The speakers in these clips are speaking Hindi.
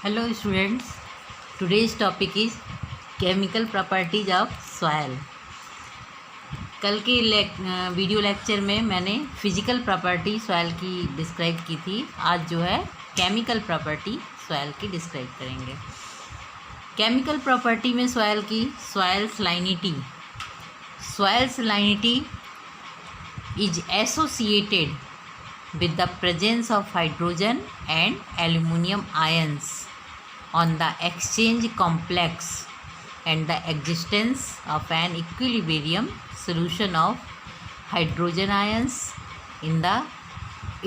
Hello students, today's topic is chemical properties of soil। कल के वीडियो लेक्चर में मैंने फिजिकल प्रॉपर्टी सॉइल की डिस्क्राइब की थी। आज जो है केमिकल प्रॉपर्टी सॉइल की डिस्क्राइब करेंगे। केमिकल प्रॉपर्टी में सॉइल की soil salinity is associated with the presence of hydrogen and aluminum ions on the exchange complex and the existence of an equilibrium solution of hydrogen ions in the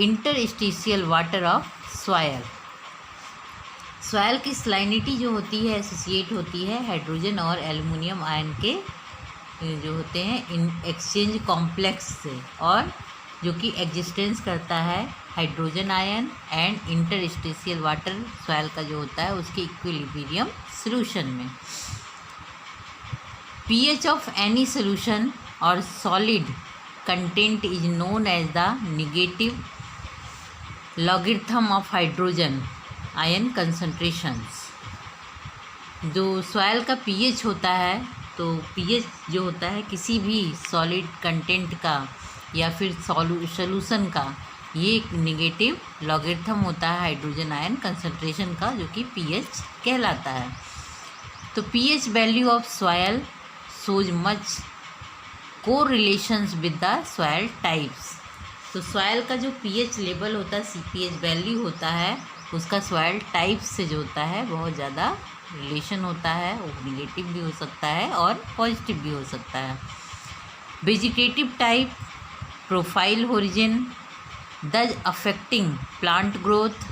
interstitial water of soil। Soil की सलाइनिटी जो होती है एसोसिएट होती है हाइड्रोजन और एल्युमिनियम आयन के जो होते हैं इन एक्सचेंज कॉम्प्लेक्स से, और जो कि एग्जिस्टेंस करता है hydrogen ion and interstitial water soil का जो होता है उसके इक्विलिब्रियम सॉल्यूशन में। पीएच ऑफ एनी सॉल्यूशन और solid content is known as the negative logarithm of hydrogen ion concentrations. जो सॉइल का पीएच होता है, तो पीएच जो होता है किसी भी सॉलिड कंटेंट का या फिर सॉल्यूशन का, ये एक नेगेटिव लॉगरिथम होता है हाइड्रोजन आयन कंसंट्रेशन का, जो कि पीएच कहलाता है। तो pH value of soil shows much correlations with the soil types. तो सॉयल का जो पीएच लेवल होता है, पीएच वैल्यू होता है, उसका सॉयल टाइप से जो होता है बहुत ज़्यादा रिलेशन होता है। वो निगेटिव भी हो सकता है और पॉजिटिव भी हो सकता है। Vegetative type profile origin thus affecting plant growth,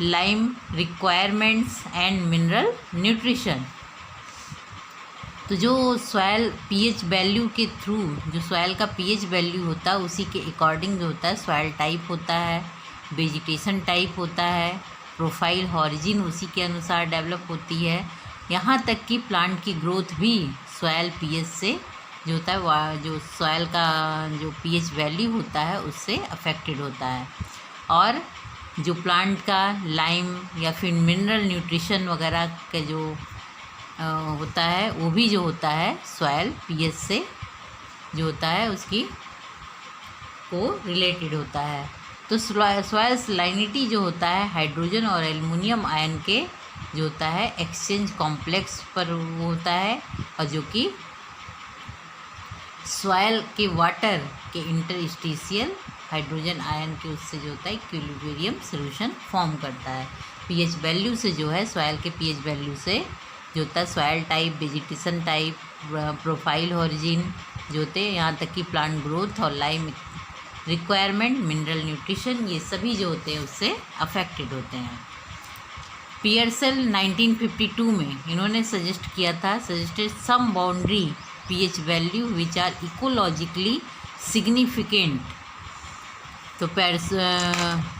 lime requirements and mineral nutrition। तो जो सॉयल पीएच वैल्यू के थ्रू जो सॉयल का पीएच वैल्यू होता है उसी के अकॉर्डिंग जो होता है सॉयल टाइप होता है, वेजिटेशन टाइप होता है, प्रोफाइल ओरिजिन उसी के अनुसार डेवलप होती है। यहाँ तक कि प्लांट की ग्रोथ भी सॉयल पीएच से जो होता है वह जो सॉयल का जो पीएच वैल्यू होता है उससे अफेक्टेड होता है। और जो प्लांट का लाइम या फिर मिनरल न्यूट्रिशन वगैरह का जो होता है वो भी जो होता है सॉयल पीएच से जो होता है उसकी को रिलेटेड होता है। तो सॉयल सलाइनिटी जो होता है हाइड्रोजन और एल्युमिनियम आयन के जो होता है एक्सचेंज कॉम्प्लेक्स पर वो होता है, और जो कि सॉयल के वाटर के इंटरस्टिशियल हाइड्रोजन आयन के उससे जो होता है इक्विलिब्रियम सॉल्यूशन फॉर्म करता है। पीएच वैल्यू से जो है सॉयल के पीएच वैल्यू से जो होता है soil type, vegetation type, profile origin जो होते हैं, यहाँ तक कि प्लांट ग्रोथ और लाइम रिक्वायरमेंट, मिनरल न्यूट्रिशन, ये सभी जो होते हैं उससे अफेक्टेड होते हैं। पियर्सन 1952 में इन्होंने suggested some boundary pH value which are ecologically significant. तो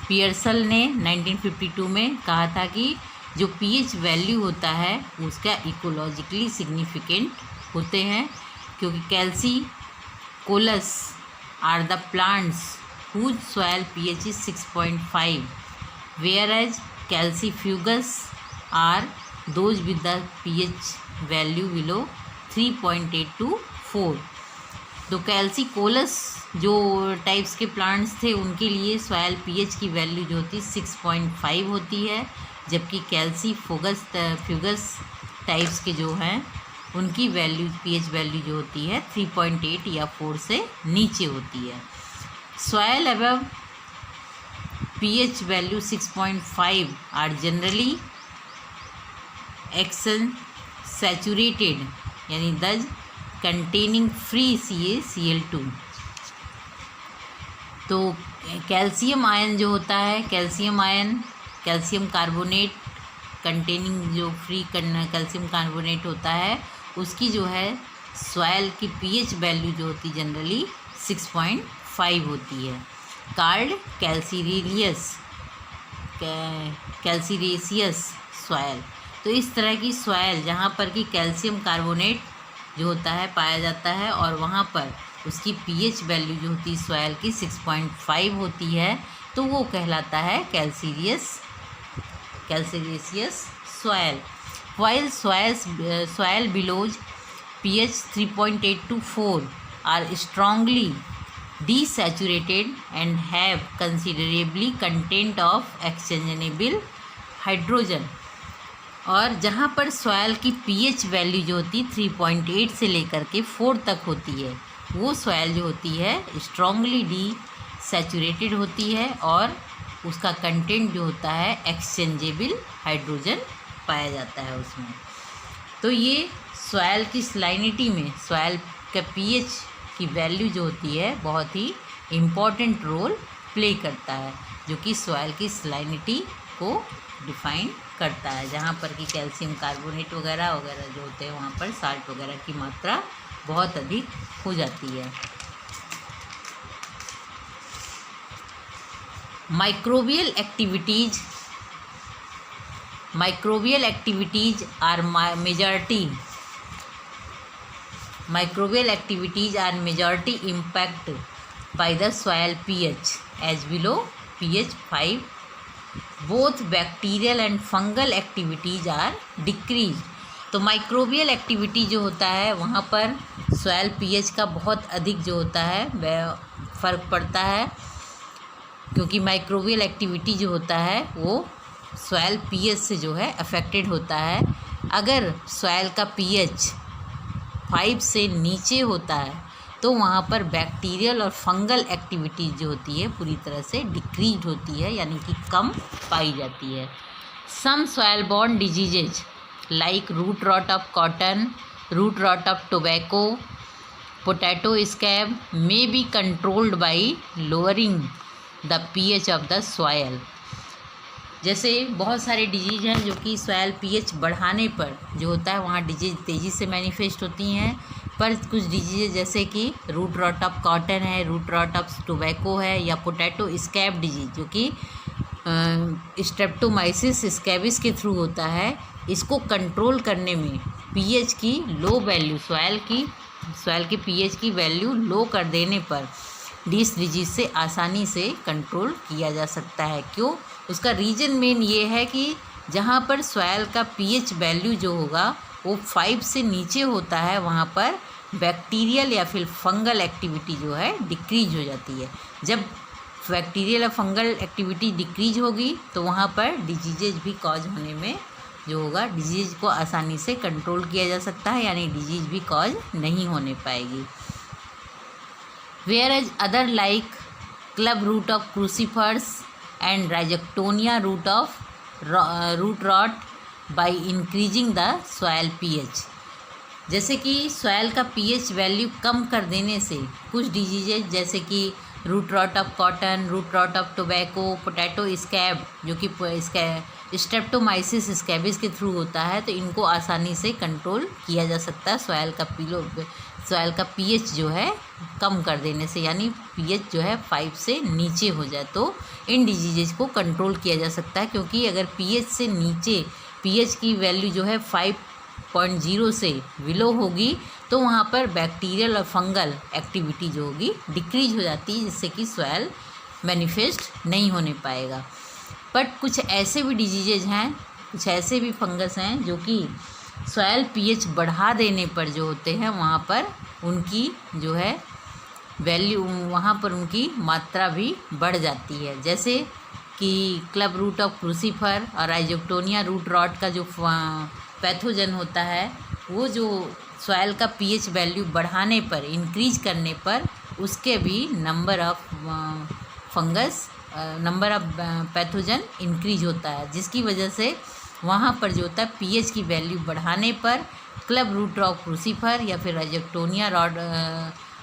पियर्सन ने 1952 में कहा था कि जो पीएच वैल्यू होता है उसका इकोलॉजिकली सिग्निफिकेंट होते हैं, क्योंकि calcicoles are the plants whose soil pH is 6.5 whereas calcifuges are those with the pH value below 3.8 to 4। तो कैल्सिकोलस जो टाइप्स के प्लांट्स थे उनके लिए सॉयल पीएच की वैल्यू जो होती है 6.5 होती है, जबकि कैल्सीफ्यूगस टाइप्स के जो हैं उनकी वैल्यू पीएच वैल्यू जो होती है 3.8 या 4 से नीचे होती है। Soil above pH value 6.5 are generally action saturated, यानी दज कंटेनिंग फ्री CaCl2। तो कैल्शियम आयन जो होता है, calcium ion calcium carbonate containing जो फ्री कैल्शियम कार्बोनेट होता है उसकी जो है सॉयल की पीएच वैल्यू जो होती है जनरली 6.5 होती है। Called calcareous soil. तो इस तरह की सॉयल जहाँ पर कि कैल्शियम कार्बोनेट जो होता है पाया जाता है और वहाँ पर उसकी पीएच वैल्यू जो होती है सॉयल की 6.5 होती है, तो वो कहलाता है calcareous calcareous soil. While soil below pH 3.8 to 4 are strongly desaturated and have considerably content of exchangeable hydrogen. और जहाँ पर सॉयल की pH वैल्यू जो होती है 3.8 से लेकर के 4 तक होती है, वो सॉयल जो होती है स्ट्रांगली डीसैचुरेटेड होती है और उसका कंटेंट जो होता है एक्सचेंजेबल हाइड्रोजन पाया जाता है उसमें। तो ये सॉयल की सलाइनिटी में सॉयल का pH की वैल्यू जो होती है बहुत ही इम्पॉर्टेंट रोल प्ले करता है, जो कि सॉयल की सलाइनिटी को डिफाइन करता है। जहाँ पर कि कैल्शियम कार्बोनेट वगैरह वगैरह जो होते हैं वहाँ पर साल्ट वगैरह की मात्रा बहुत अधिक हो जाती है। Microbial activities are majority impact by the soil pH as below pH 5. Both bacterial and fungal activities are decreased. तो माइक्रोबियल एक्टिविटी जो होता है वहाँ पर सॉयल pH का बहुत अधिक जो होता है वह फ़र्क पड़ता है, क्योंकि माइक्रोबियल एक्टिविटी जो होता है वो सॉयल pH से जो है अफेक्टेड होता है। अगर सॉयल का pH 5 से नीचे होता है तो वहाँ पर बैक्टीरियल और फंगल एक्टिविटी जो होती है पूरी तरह से डिक्रीज होती है, यानी कि कम पाई जाती है। Some soil borne diseases like root rot of cotton, root rot of tobacco, potato scab may be controlled by lowering the pH of the soil. जैसे बहुत सारे डिजीज़ हैं जो कि सॉयल pH बढ़ाने पर जो होता है वहाँ डिजीज़ तेज़ी से मैनिफेस्ट होती हैं, पर कुछ डिजीज़ जैसे कि रूट रॉट ऑफ कॉटन है, रूट रॉट ऑफ टोबैको है, या पोटैटो स्कैब डिजीज़ जो कि स्ट्रेप्टोमाइसिस स्कैबिस के थ्रू होता है, इसको कंट्रोल करने में pH की लो वैल्यू सॉयल के pH की वैल्यू लो कर देने पर इस डिजीज़ से आसानी से कंट्रोल किया जा सकता है। क्यों? उसका रीज़न मेन ये है कि जहाँ पर सॉयल का pH वैल्यू जो होगा वो 5 से नीचे होता है, वहाँ पर बैक्टीरियल या फिर फंगल एक्टिविटी जो है डिक्रीज हो जाती है। जब बैक्टीरियल या फंगल एक्टिविटी डिक्रीज होगी तो वहाँ पर डिजीज़ भी कॉज होने में जो होगा, डिजीज़ को आसानी से कंट्रोल किया जा सकता है, यानी डिजीज़ भी कॉज नहीं होने पाएगी। Whereas other like club root of crucifers and rhizoctonia root rot by increasing the soil pH। जैसे कि सॉयल का pH वैल्यू कम कर देने से कुछ डिजीजेज जैसे कि root rot of cotton, root rot of tobacco, potato scab जो कि स्ट्रेप्टोमाइसिस स्कैबिस के थ्रू होता है, तो इनको आसानी से कंट्रोल किया जा सकता है सॉयल का pH जो है कम कर देने से, यानी pH जो है 5 से नीचे हो जाए तो इन डिजीजेज को कंट्रोल किया जा सकता है। क्योंकि अगर pH से नीचे pH की वैल्यू जो है 5.0 से बिलो होगी तो वहाँ पर बैक्टीरियल और फंगल एक्टिविटी जो होगी डिक्रीज हो जाती है, जिससे कि सॉयल मैनिफेस्ट नहीं होने पाएगा। बट कुछ ऐसे भी डिजीजेज हैं, कुछ ऐसे भी फंगस हैं जो कि सॉयल pH बढ़ा देने पर जो होते हैं वहाँ पर उनकी जो है वैल्यू, वहाँ पर उनकी मात्रा भी बढ़ जाती है। जैसे कि क्लब रूट ऑफ क्रूसीफर और राइजोक्टोनिया रूट रॉट का जो पैथोजन होता है वो जो सॉयल का pH वैल्यू बढ़ाने पर, इंक्रीज करने पर उसके भी नंबर ऑफ पैथोजन इंक्रीज होता है, जिसकी वजह से वहाँ पर जो होता है pH की वैल्यू बढ़ाने पर क्लब रूट ऑफ क्रूसीफर या फिर राइजोक्टोनिया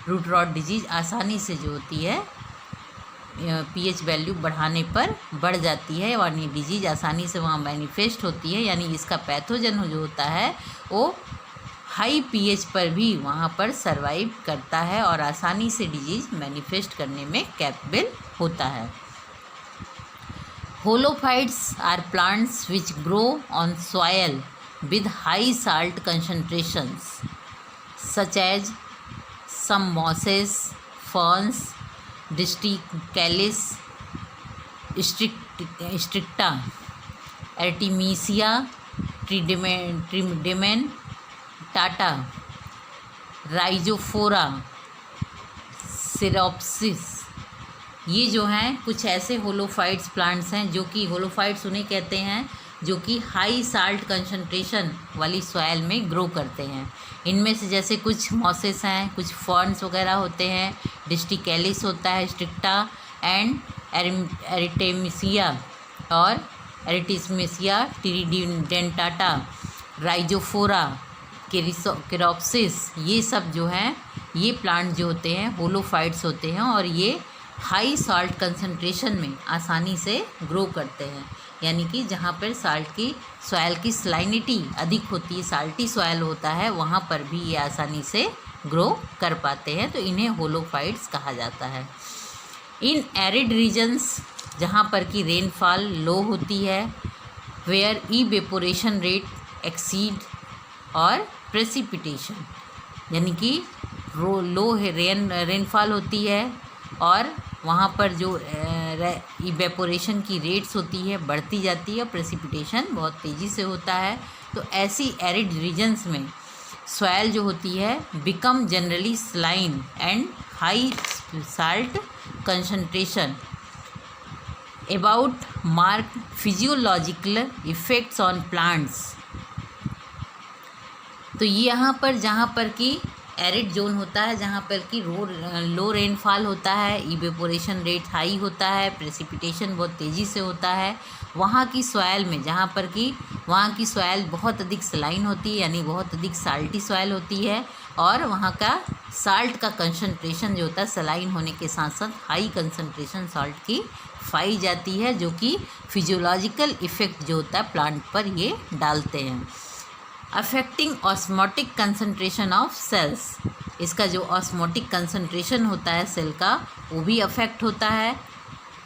रूट रॉट डिजीज़ आसानी से जो होती है pH वैल्यू बढ़ाने पर बढ़ जाती है, यानी डिजीज़ आसानी से वहाँ मैनिफेस्ट होती है, यानी इसका पैथोजन जो होता है वो हाई pH पर भी वहाँ पर सरवाइव करता है और आसानी से डिजीज़ मैनिफेस्ट करने में कैपेबल होता है। Holophytes are plants which grow on soil with high salt concentrations, such as some mosses, ferns, Disticalis stricta, Artemisia tridentata, Rhizophora, ceriopsis. ये जो हैं कुछ ऐसे होलोफाइट्स प्लांट्स हैं जो कि होलोफाइट्स उन्हें कहते हैं जो कि हाई साल्ट कंसंट्रेशन वाली सॉइल में ग्रो करते हैं। इनमें से जैसे कुछ मॉसेस हैं, कुछ फर्न्स वगैरह होते हैं, डिस्टिकेलिस होता है, स्ट्रिक्टा एंड एरिटेमिसिया और एरिटिसमेसिया टिरिडेंटाटा, राइजोफोरा, केरोप्सिस। ये सब जो हैं ये प्लांट जो होते हैं होलोफाइट्स होते हैं और ये हाई साल्ट कंसंट्रेशन में आसानी से ग्रो करते हैं। यानी कि जहाँ पर साल्ट की सॉइल की सलाइनिटी अधिक होती है, साल्टी सॉइल होता है, वहाँ पर भी ये आसानी से ग्रो कर पाते हैं, तो इन्हें होलोफाइट्स कहा जाता है। इन एरिड रीजन्स जहाँ पर कि रेनफॉल लो होती है, वेयर इवेपोरेशन रेट एक्सीड और प्रेसिपिटेशन, यानी कि लो रेनफॉल होती है और वहाँ पर जो इवेपोरेशन की रेट्स होती है बढ़ती जाती है, प्रेसिपिटेशन बहुत तेज़ी से होता है। तो ऐसी एरिड रीजन्स में सॉइल जो होती है become generally saline and high salt concentration about mark physiological effects on plants. तो ये यहाँ पर जहाँ पर कि एरिड जोन होता है, जहाँ पर कि लो रेनफॉल होता है, इवेपोरेशन रेट हाई होता है, प्रेसिपिटेशन बहुत तेज़ी से होता है, वहाँ की सॉइल में जहाँ पर कि वहाँ की सॉइल बहुत अधिक सलाइन होती है, यानी बहुत अधिक साल्टी सॉइल होती है और वहाँ का साल्ट का कंसंट्रेशन जो होता है सलाइन होने के साथ साथ हाई कंसंट्रेशन साल्ट की पाई जाती है, जो कि फिजियोलॉजिकल इफ़ेक्ट जो होता है प्लांट पर ये डालते हैं। Affecting osmotic concentration of cells, इसका जो ऑस्मोटिक कंसंट्रेशन होता है सेल का वो भी अफेक्ट होता है।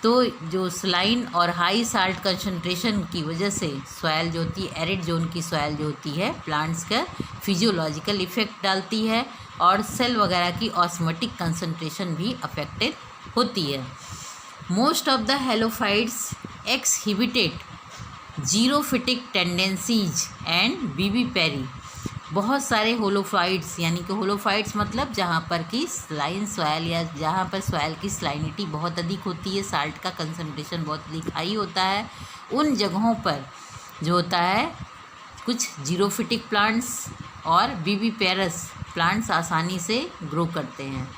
तो जो सलाइन और हाई साल्ट कंसंट्रेशन की वजह से सॉइल जो होती है एरिड जोन की सॉइल जो होती है प्लांट्स का फिजियोलॉजिकल इफ़ेक्ट डालती है और सेल वगैरह की ऑस्मोटिक कंसंट्रेशन भी अफेक्टेड होती है। Most of the halophytes exhibited xerophytic tendencies and vivipary. बहुत सारे होलोफाइट्स, यानी कि होलोफाइट्स मतलब जहाँ पर कि स्लाइन सॉइल या जहाँ पर सॉइल की स्लाइनिटी बहुत अधिक होती है, साल्ट का कंसंट्रेशन बहुत अधिक हाई होता है, उन जगहों पर जो होता है कुछ जीरोफिटिक प्लांट्स और विविपेरस प्लांट्स आसानी से ग्रो करते हैं।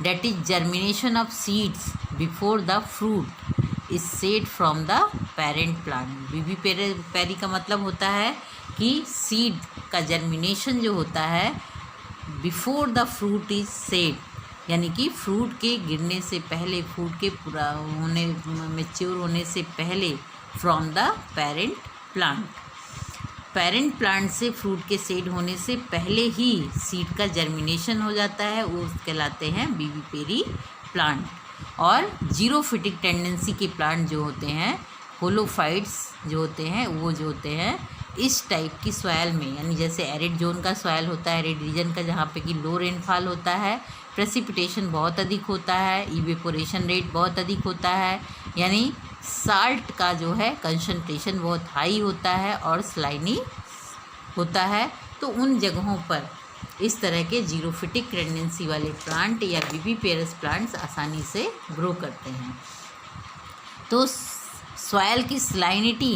That is germination of seeds before the fruit is shed from the parent plant. Vivipary का मतलब होता है कि सीड का जर्मिनेशन जो होता है before the fruit is said, यानी कि फ्रूट के गिरने से पहले, फ्रूट के पूरा होने मैच्योर होने से पहले from the parent plant. Parent plant से फ्रूट के सेड होने से पहले ही सीड का जर्मिनेशन हो जाता है, वो कहलाते हैं विविपेरी प्लांट। और जीरोफिटिक टेंडेंसी के प्लांट जो होते हैं होलोफाइट्स जो होते हैं वो जो होते हैं इस टाइप की सॉइल में, यानी जैसे एरिड जोन का सॉइल होता है, एरिड रीजन का जहाँ पे कि लो रेनफॉल होता है, प्रेसिपिटेशन बहुत अधिक होता है, इवेपोरेशन रेट बहुत अधिक होता है, यानी साल्ट का जो है कंसंट्रेशन बहुत हाई होता है और स्लाइनी होता है। तो उन जगहों पर इस तरह के जीरोफिटिक टेंडेंसी वाले प्लांट या विविपेरस प्लांट्स आसानी से ग्रो करते हैं। तो सॉइल की सलाइनिटी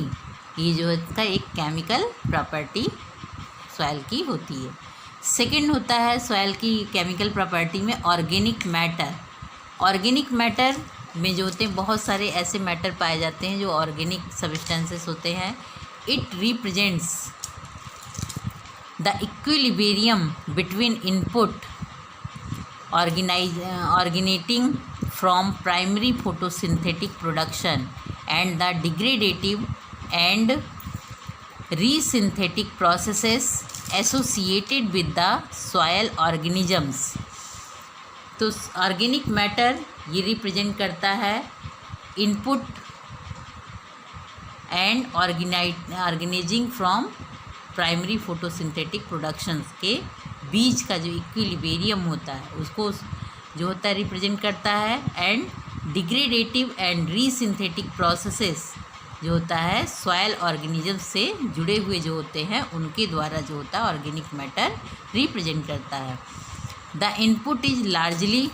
ये जो है इसका एक केमिकल प्रॉपर्टी सॉइल की होती है। सेकंड होता है सॉइल की केमिकल प्रॉपर्टी में ऑर्गेनिक मैटर। ऑर्गेनिक मैटर में जो होते हैं बहुत सारे ऐसे मैटर पाए जाते हैं जो ऑर्गेनिक सब्सटेंसेस होते हैं। It represents the equilibrium between input originating from primary photosynthetic production and the degradative and resynthetic processes associated with the soil organisms। तो ऑर्गेनिक मैटर ये रिप्रेजेंट करता है input and organizing from primary photosynthetic productions के बीच का जो इक्विलिब्रियम होता है उसको जो होता है रिप्रेजेंट करता है। एंड डिग्रेडेटिव एंड रीसिंथेटिक प्रोसेसेस जो होता है सॉयल ऑर्गेनिज्म से जुड़े हुए जो होते हैं उनके द्वारा जो होता है ऑर्गेनिक मैटर रिप्रेजेंट करता है। The input is largely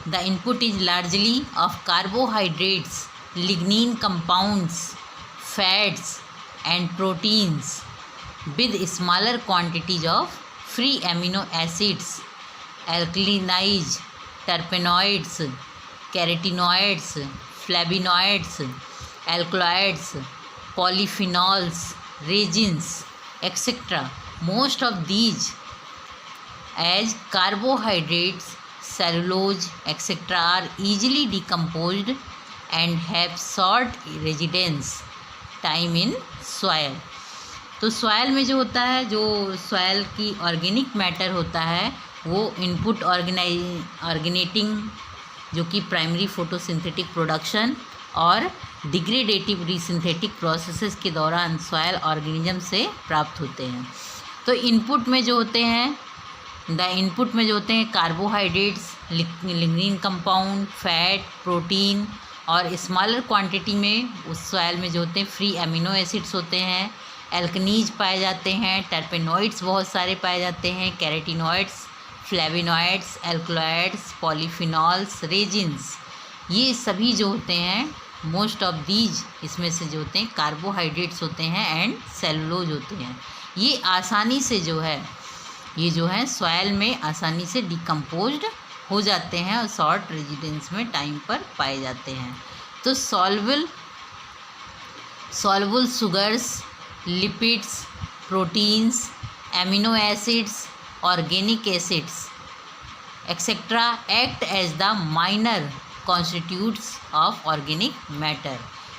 The input is largely of carbohydrates, lignin compounds, fats and proteins with smaller quantities of free amino acids, alkalides, terpenoids, carotenoids, flavonoids, alkaloids, polyphenols, resins, etc. Most of these as carbohydrates, cellulose, etc. are easily decomposed and have short residence time in soil। तो सॉयल में जो होता है, जो सॉयल की ऑर्गेनिक मैटर होता है वो इनपुट ऑर्गेनेटिंग जो कि प्राइमरी फोटोसिंथेटिक प्रोडक्शन और डिग्रेडेटिव रीसिंथेटिक प्रोसेसेस के दौरान सॉयल ऑर्गेनिज्म से प्राप्त होते हैं। तो इनपुट में जो होते हैं carbohydrates, lignin compound, fat, protein और स्मॉलर क्वांटिटी में उस सॉयल में जो होते हैं फ्री अमीनो एसिड्स होते हैं, एल्कनीज पाए जाते हैं, टर्पेनॉइड्स बहुत सारे पाए जाते हैं, carotenoids, flavonoids, alkaloids, polyphenols, resins, ये सभी जो होते हैं मोस्ट ऑफ दीज इसमें से जो होते हैं कार्बोहाइड्रेट्स होते हैं एंड सेलुलोज होते हैं। ये आसानी से जो है ये जो है सॉयल में आसानी से डिकम्पोज्ड हो जाते हैं और शॉर्ट रेजिडेंस में टाइम पर पाए जाते हैं। तो soluble sugars, lipids, proteins, amino acids, organic acids etcetera act as the minor constituents of organic matter.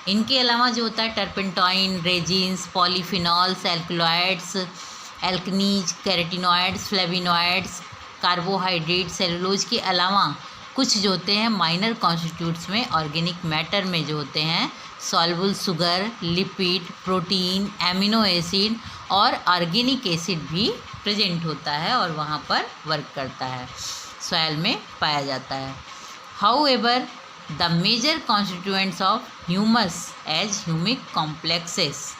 इनके अलावा जो होता है turpentine, resins, polyphenols, alkaloids, alkenes, carotenoids, flavonoids, carbohydrate, cellulose के अलावा कुछ जो होते हैं माइनर कॉन्स्टिट्यूट्स में ऑर्गेनिक मैटर में जो होते हैं soluble sugar, lipid, protein, amino acid और ऑर्गेनिक एसिड भी प्रेजेंट होता है और वहाँ पर वर्क करता है, सॉयल में पाया जाता है। However the major constituents of humus as humic complexes,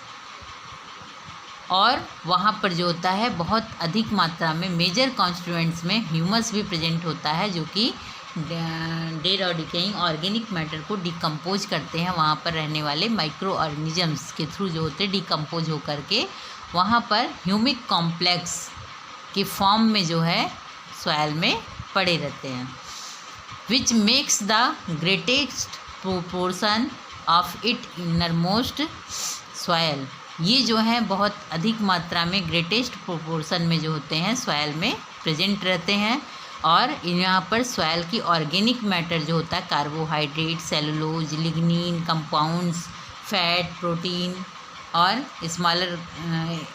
और वहाँ पर जो होता है बहुत अधिक मात्रा में मेजर कॉन्स्टिट्यूएंट्स में ह्यूमस भी प्रेजेंट होता है जो कि डेड और डिकेइंग ऑर्गेनिक मैटर को डिकम्पोज करते हैं। वहाँ पर रहने वाले माइक्रो ऑर्गेनिजम्स के थ्रू जो होते हैं डिकम्पोज होकर के वहाँ पर ह्यूमिक कॉम्प्लेक्स के फॉर्म में जो है सॉयल में पड़े रहते हैं, which makes the greatest proportion of it innermost soil. ये जो है बहुत अधिक मात्रा में ग्रेटेस्ट प्रोपोर्शन में जो होते हैं सॉयल में प्रेजेंट रहते हैं और यहाँ पर सॉयल की ऑर्गेनिक मैटर जो होता है carbohydrate, cellulose, lignin compounds, fat, protein और स्मॉलर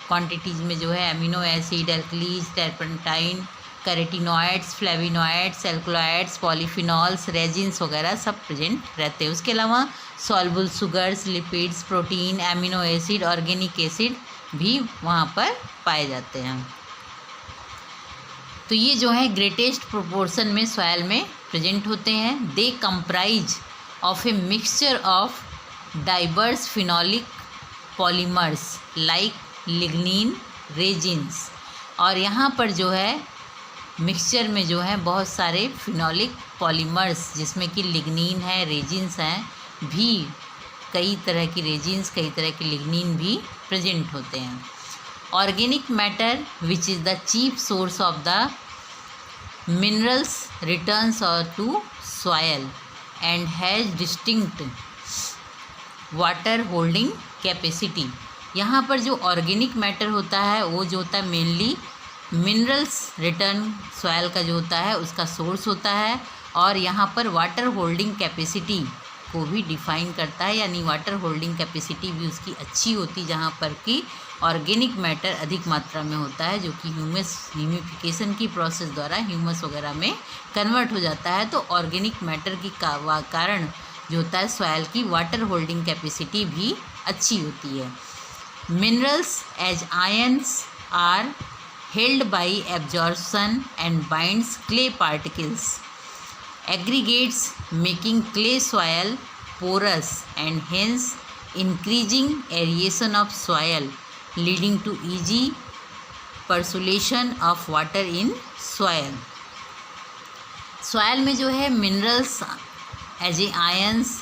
क्वांटिटीज़ में जो है amino acid, alkalis, turpentine, carotenoids, flavonoids, alkaloids, polyphenols, resins वगैरह सब प्रेजेंट रहते हैं। उसके अलावा soluble sugars, lipids, protein, amino acid, organic acid भी वहाँ पर पाए जाते हैं। तो ये जो है ग्रेटेस्ट प्रोपोर्शन में सॉयल में प्रेजेंट होते हैं। They comprise of a mixture of diverse phenolic polymers like lignin, resins, और यहाँ पर जो है मिक्सचर में जो है बहुत सारे फिनोलिक पॉलीमर्स जिसमें कि लिग्निन है, रेजिन्स हैं, भी कई तरह की रेजिन्स, कई तरह की लिग्निन भी प्रेजेंट होते हैं। Organic matter which is the chief source of the minerals returns to soil and has distinct water holding capacity. यहाँ पर जो ऑर्गेनिक मैटर होता है वो जो होता है मेनली मिनरल्स रिटर्न सॉयल का जो होता है उसका सोर्स होता है और यहाँ पर वाटर होल्डिंग कैपेसिटी को भी डिफ़ाइन करता है, यानी वाटर होल्डिंग कैपेसिटी भी उसकी अच्छी होती जहाँ पर कि ऑर्गेनिक मैटर अधिक मात्रा में होता है जो कि ह्यूमिफिकेशन की प्रोसेस द्वारा ह्यूमस वगैरह में कन्वर्ट हो जाता है। तो ऑर्गेनिक मैटर की कारण जो होता है सॉयल की वाटर होल्डिंग कैपेसिटी भी अच्छी होती है। Minerals as ions are held by absorption and binds clay particles, aggregates making clay soil porous and hence increasing aeration of soil, leading to easy percolation of water in soil. Soil में जो है मिनरल्स एज ए आयंस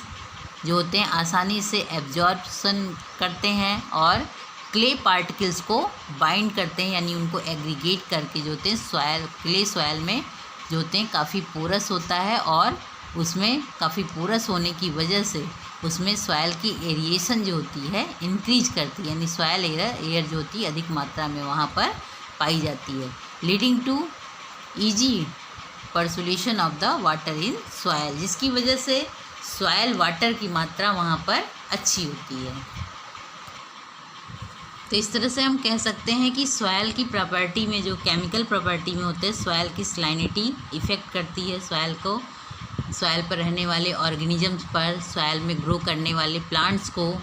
जो होते हैं आसानी से एब्जॉर्प्शन करते हैं और क्ले पार्टिकल्स को बाइंड करते हैं, यानी उनको एग्रीगेट करके जो होते हैं सॉयल, क्ले सॉयल में जो होते हैं काफ़ी पोरस होता है और उसमें काफ़ी पोरस होने की वजह से उसमें सॉयल की एरिएशन जो होती है इंक्रीज करती है, यानी सॉयल एयर जो होती है अधिक मात्रा में वहाँ पर पाई जाती है, leading to easy percolation of the water in soil, जिसकी वजह से सॉयल वाटर की मात्रा वहाँ पर अच्छी होती है। तो इस तरह से हम कह सकते हैं कि सॉयल की प्रॉपर्टी में जो केमिकल प्रॉपर्टी में होते हैं सॉयल की सलाइनिटी इफ़ेक्ट करती है सॉयल को, सॉयल पर रहने वाले ऑर्गेनिजम्स पर, सॉयल में ग्रो करने वाले प्लांट्स को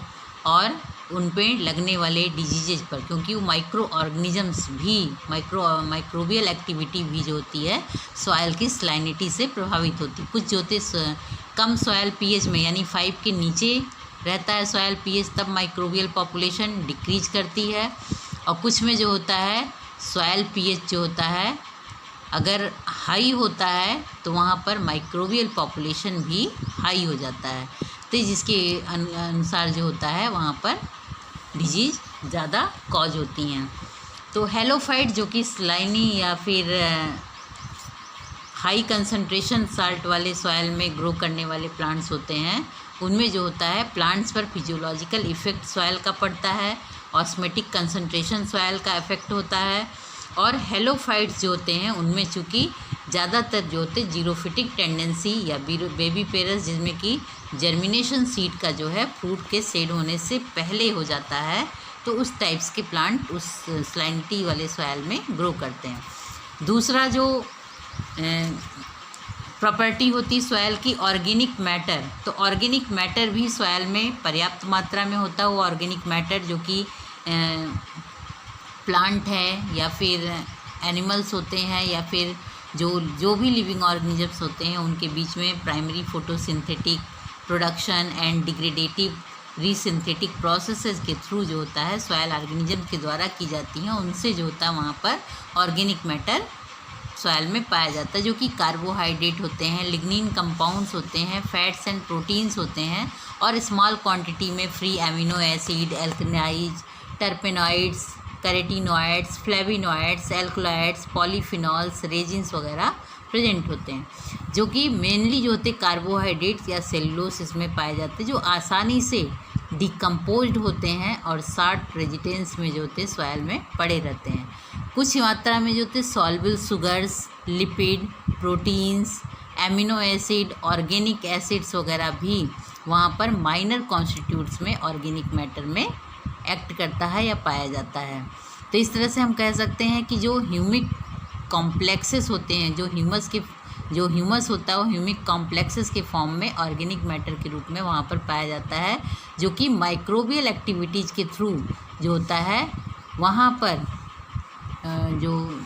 और उन पे लगने वाले डिजीजेज पर, क्योंकि वो माइक्रो ऑर्गेनिजम्स भी माइक्रोबियल एक्टिविटी भी जो होती है सॉयल की सलाइनिटी से प्रभावित होती है। कुछ जो होते कम सॉयल पीएच में यानी 5 के नीचे रहता है सॉयल पीएच, तब माइक्रोबियल पॉपुलेशन डिक्रीज करती है, और कुछ में जो होता है सॉयल पीएच जो होता है अगर हाई होता है तो वहाँ पर माइक्रोबियल पॉपुलेशन भी हाई हो जाता है, तो जिसके अनुसार जो होता है वहाँ पर डिजीज़ ज़्यादा कॉज होती हैं। तो हेलोफाइट जो कि स्लाइनी या फिर हाई कंसंट्रेशन साल्ट वाले सॉयल में ग्रो करने वाले प्लांट्स होते हैं, उनमें जो होता है प्लांट्स पर फिजियोलॉजिकल इफ़ेक्ट सॉयल का पड़ता है, ऑस्मेटिक कंसंट्रेशन सॉयल का इफ़ेक्ट होता है, और हेलोफाइट्स जो होते हैं उनमें चूँकि ज़्यादातर जो होते जीरोफिटिक टेंडेंसी या बेबी पेरस, जिसमें कि जर्मिनेशन सीड का जो है फ्रूट के सेड होने से पहले हो जाता है, तो उस टाइप्स के प्लांट उस सलाइनिटी वाले सॉयल में ग्रो करते हैं। दूसरा जो प्रॉपर्टी होती सॉयल की ऑर्गेनिक मैटर, तो ऑर्गेनिक मैटर भी सॉयल में पर्याप्त मात्रा में होता है। वो ऑर्गेनिक मैटर जो कि प्लांट है या फिर एनिमल्स होते हैं या फिर जो भी लिविंग ऑर्गेनिजम्स होते हैं उनके बीच में primary photosynthetic production and degradative resynthetic processes के थ्रू जो होता है सॉयल ऑर्गेनिज्म के द्वारा की जाती हैं, उनसे जो होता है वहाँ पर ऑर्गेनिक मैटर सॉयल में पाया जाता है, जो कि कार्बोहाइड्रेट होते हैं, लिग्निन कंपाउंड्स होते हैं, फैट्स एंड प्रोटीन्स होते हैं, और स्मॉल क्वांटिटी में free amino acid, alkanes, terpenoids, carotenoids, flavonoids, alkaloids, polyphenols, resins वगैरह प्रेजेंट होते हैं, जो कि मेनली जो होते कार्बोहाइड्रेट्स या सेलुलोस इसमें पाए जाते हैं, जो आसानी से डिकम्पोज्ड होते हैं और शार्ट रेजिडेंस में जो होते हैं सॉयल में पड़े रहते हैं। कुछ मात्रा में जो होते soluble sugars, lipid, proteins, amino acid, organic acids वगैरह भी वहाँ पर माइनर कॉन्स्टिट्यूट्स में ऑर्गेनिक मैटर में एक्ट करता है या पाया जाता है। तो इस तरह से हम कह सकते हैं कि जो ह्यूमिक कॉम्प्लेक्सेस होते हैं, जो ह्यूमस होता है वो ह्यूमिक कॉम्प्लेक्सेस के फॉर्म में ऑर्गेनिक मैटर के रूप में वहाँ पर पाया जाता है, जो कि माइक्रोबियल एक्टिविटीज़ के थ्रू जो होता है वहाँ पर जो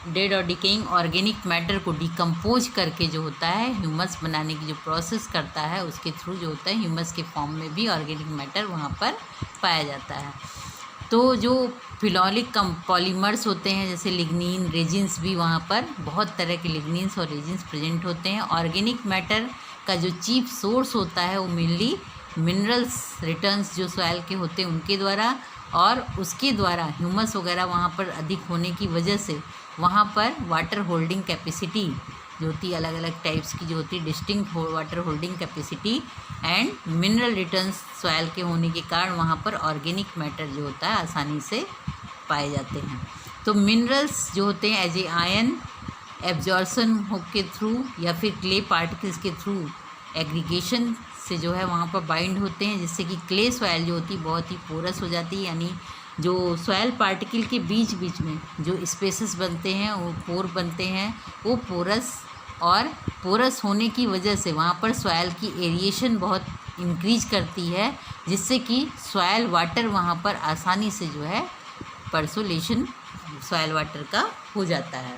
डेड और डिकेइंग ऑर्गेनिक मैटर को डिकम्पोज करके जो होता है ह्यूमस बनाने की जो प्रोसेस करता है, उसके थ्रू जो होता है ह्यूमस के फॉर्म में भी ऑर्गेनिक मैटर वहाँ पर पाया जाता है। तो जो फिनोलिक पॉलीमर्स होते हैं जैसे लिग्निन, रेजिन्स, भी वहाँ पर बहुत तरह के लिग्निन्स और रेजिन्स प्रेजेंट होते हैं। ऑर्गेनिक मैटर का जो चीफ सोर्स होता है वो मेनली मिनरल्स रिटर्न्स जो सॉयल के होते हैं उनके द्वारा, और उसके द्वारा ह्यूमस वगैरह वहाँ पर अधिक होने की वजह से वहाँ पर वाटर होल्डिंग कैपेसिटी जो होती है अलग अलग टाइप्स की जो होती है distinct water holding capacity and mineral returns soil के होने के कारण वहाँ पर ऑर्गेनिक मैटर जो होता है आसानी से पाए जाते हैं। तो मिनरल्स जो होते हैं एज ए आयन एब्जॉर्सन के थ्रू या फिर क्ले पार्टिकल्स के थ्रू एग्रीगेशन से जो है वहाँ पर बाइंड होते हैं, जिससे कि क्ले सॉयल जो होती है बहुत ही पोरस हो जाती है, यानी जो सॉयल पार्टिकल के बीच बीच में जो स्पेसेस बनते हैं वो पोर बनते हैं, वो पोरस होने की वजह से वहाँ पर सॉयल की एरिएशन बहुत इंक्रीज करती है, जिससे कि सॉयल वाटर वहाँ पर आसानी से जो है परसोलेशन सॉयल वाटर का हो जाता है।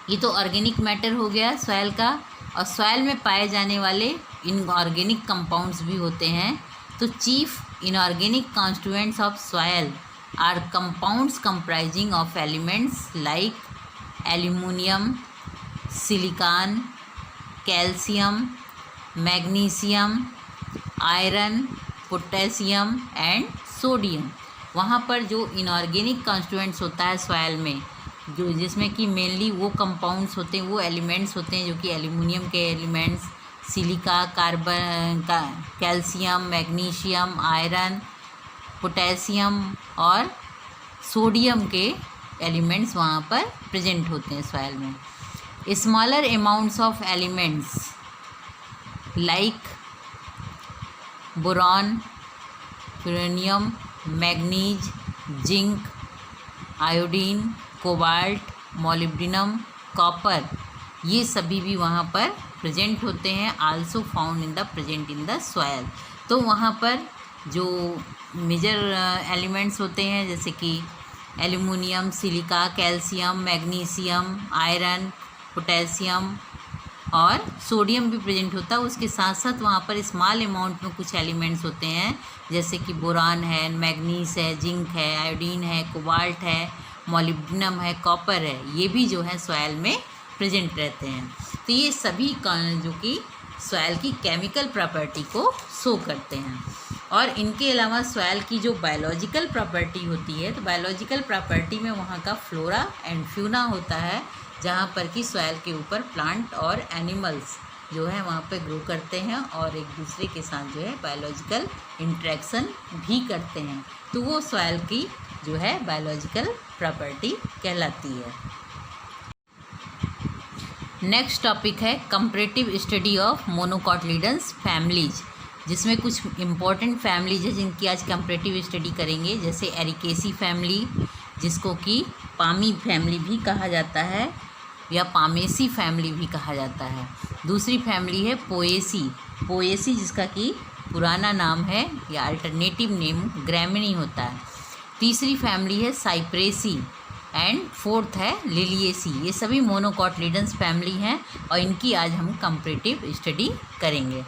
ये तो ऑर्गेनिक मैटर हो गया सॉयल का। और सॉयल में पाए जाने वाले इनऑर्गेनिक कंपाउंड्स भी होते हैं। तो chief inorganic constituents of soil are compounds comprising of elements like aluminium, silicon, calcium, magnesium, iron, potassium and sodium. वहाँ पर जो इनऑर्गेनिक कॉन्स्टिट्यूएंट्स होता है सॉयल में, जो जिसमें कि मेनली वो कंपाउंड्स होते हैं, वो एलिमेंट्स होते हैं जो कि एल्यूमिनियम के एलिमेंट्स, सिलिका, कार्बन का, कैल्शियम, मैग्नीशियम, आयरन, पोटेशियम और सोडियम के एलिमेंट्स वहाँ पर प्रेजेंट होते हैं सॉयल में। Smaller amounts of elements like boron, uranium, manganese, zinc, iodine, cobalt, molybdenum, copper, ये सभी भी वहाँ पर प्रेजेंट होते हैं। Also found in the soil. तो वहाँ पर जो मेजर एलिमेंट्स होते हैं जैसे कि aluminium, silica, calcium, magnesium, iron, potassium और सोडियम भी प्रेजेंट होता है। उसके साथ साथ वहाँ पर स्मॉल अमाउंट में कुछ एलिमेंट्स होते हैं जैसे कि बोरान है, मैग्नीज है, जिंक है, आयोडीन है, कोबाल्ट है, मोलिब्डेनम है, कॉपर है, ये भी जो है सॉयल में प्रेजेंट रहते हैं। तो ये सभी जो कि सॉयल की केमिकल प्रॉपर्टी को शो करते हैं। और इनके अलावा सॉयल की जो बायोलॉजिकल प्रॉपर्टी होती है, तो बायोलॉजिकल प्रॉपर्टी में वहाँ का फ्लोरा एंड फ्यूना होता है, जहाँ पर कि सॉयल के ऊपर प्लांट और एनिमल्स जो है वहाँ पे ग्रो करते हैं और एक दूसरे के साथ जो है बायोलॉजिकल इंटरेक्शन भी करते हैं। तो वो सॉयल की जो है बायोलॉजिकल प्रॉपर्टी कहलाती है। नेक्स्ट टॉपिक है कंपैरेटिव स्टडी ऑफ मोनोकोटिलिडन्स फैमिलीज, जिसमें कुछ इम्पॉर्टेंट फैमिलीज है जिनकी आज कंपैरेटिव स्टडी करेंगे। जैसे एरिकेसी फैमिली, जिसको कि पामी फैमिली भी कहा जाता है या पामेसी फैमिली भी कहा जाता है। दूसरी फैमिली है पोएसी, जिसका कि पुराना नाम है या अल्टरनेटिव नेम ग्रैमिनी होता है। तीसरी फैमिली है साइप्रेसी एंड फोर्थ है लिलिएसी। ये सभी मोनोकोटिलिडन्स फैमिली हैं और इनकी आज हम कंपैरेटिव स्टडी करेंगे।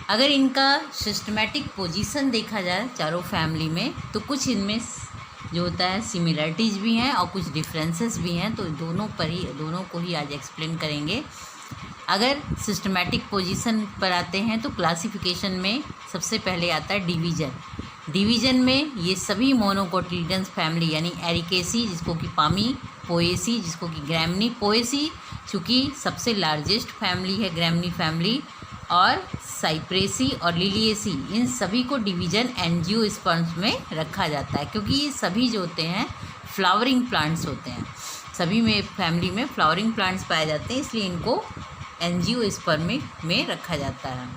अगर इनका सिस्टमेटिक पोजीशन देखा जाए चारों फैमिली में, तो कुछ इनमें जो होता है सिमिलरिटीज़ भी हैं और कुछ डिफरेंसेस भी हैं। तो दोनों को ही आज एक्सप्लेन करेंगे। अगर सिस्टमेटिक पोजीशन पर आते हैं तो क्लासिफिकेशन में सबसे पहले आता है डिवीज़न में ये सभी मोनोकोटिलिडन्स फैमिली यानी एरिकेसी, जिसको कि पामी, पोएसी, जिसको कि ग्रैमिनी, पोएसी चूँकि सबसे लार्जेस्ट फैमिली है ग्रैमिनी फैमिली, और साइप्रेसी और लिलिएसी, इन सभी को डिवीज़न एंजियोस्पर्म्स में रखा जाता है, क्योंकि ये सभी जो होते हैं फ्लावरिंग प्लांट्स होते हैं। सभी में फैमिली में फ्लावरिंग प्लांट्स पाए जाते हैं, इसलिए इनको एंजियोस्पर्म में रखा जाता है।